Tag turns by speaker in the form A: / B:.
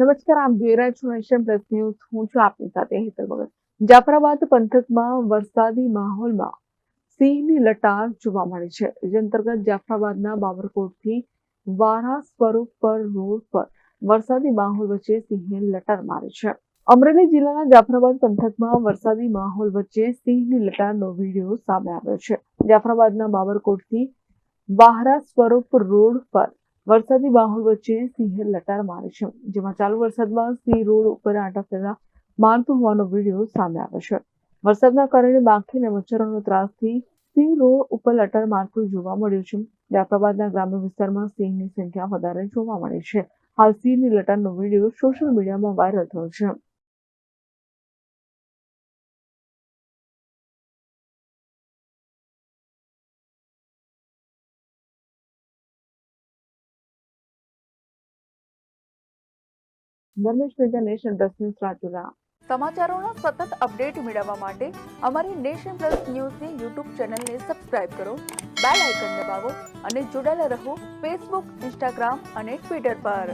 A: નમસ્કાર, આપ જોઈ રહ્યા છો નેશન પ્લસ ન્યૂઝ. હું છું આપની સાથે હેતલ ભગત. જાફરાબાદ પંથકમાં વરસાદી માહોલમાં સિંહની લટાર જોવા મળી છે. જે અંતર્ગત જાફરાબાદના બાબરકોટથી વારા સ્વરૂપ રોડ પર વરસાદી માહોલ વચ્ચે સિંહે લટાર મારી છે. અમરેલી જિલ્લાના જાફરાબાદ પંથકમાં વરસાદી માહોલ વચ્ચે સિંહની લટારનો વિડીયો સામે આવ્યો છે. જાફરાબાદના બાબરકોટથી વારા સ્વરૂપ રોડ પર વરસાદી માહોલ વચ્ચે સિંહે લટાર મારી છે. જેમાં ચાલુ વરસાદમાં સિંહ રોડ ઉપર આંટા ફેરા મારતો હોવાનો વિડીયો સામે આવ્યો છે. વરસાદના કારણે માખી અને મચ્છરોનો ત્રાસથી સિંહ રોડ ઉપર લટાર મારતું જોવા મળ્યું છે. જાફરાબાદના ગ્રામ્ય વિસ્તારમાં સિંહની સંખ્યા વધારે જોવા મળી છે. હાલ સિંહની લટારનો વિડીયો સોશિયલ મીડિયામાં વાયરલ થયો છે. Dharmesh Mehta, nation plus news, Rajula.
B: સમાચારોના સતત અપડેટ મેળવવા માટે અમારી નેશન પ્લસ ન્યૂઝની યુટ્યુબ ચેનલને સબસ્ક્રાઇબ કરો, બેલ આઇકન દબાવો અને જોડાયેલા રહો ફેસબુક, ઇન્સ્ટાગ્રામ અને ટ્વિટર પર.